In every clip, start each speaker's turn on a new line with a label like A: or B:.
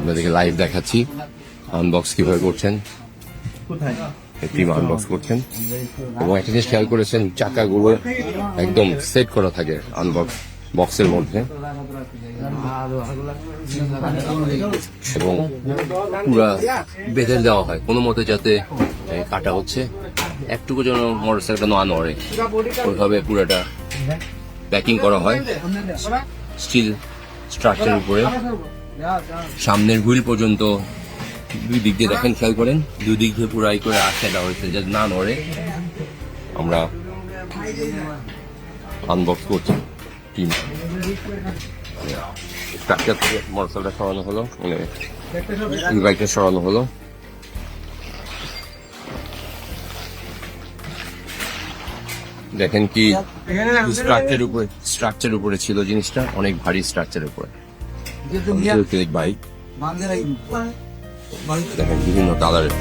A: আপনাদেরকে লাইভ দেখাচ্ছি আনবক্স কিভাবে করছেন। টিম আনবক্স করছেন এবং একটা জিনিস খেয়াল করেছেন, চাকাগুলো একদম সেট করা থাকে আনবক্স বক্সের মধ্যে এবং পুরা বেঁধে দেওয়া হয় কোনো মতে, যাতে কাটা হচ্ছে একটুকু যেন মোটরসাইকেলটা না নড়ে, ওইভাবে পুরোটা প্যাকিং করা হয় স্টিল স্ট্রাকচারের উপরে। সামনের হুইল পর্যন্ত দুই দিক দিয়ে দেখেন, খেয়াল করেন, দুই দিক দিয়ে পুরো করে আটকে দেওয়া হয়েছে যাতে না নড়ে। আমরা আনবক্স করছি টিম স্ট্রাকচার থেকে মোটরসাইকেলটা সরানো হলো, মানে বাইকটা সরানো হলো। দেখেন কি স্ট্রাকচার উপরে ছিল জিনিসটা, অনেক ভারী স্ট্রাকচারের উপরে বাইক। দেখেন বিভিন্ন কালারের।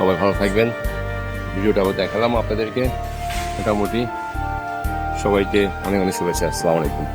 A: সবাই ভালো থাকবেন। ভিডিওটা আবার দেখালাম আপনাদেরকে, মোটামুটি সবাইকে অনেক অনেক শুভেচ্ছা। আসসালামু আলাইকুম।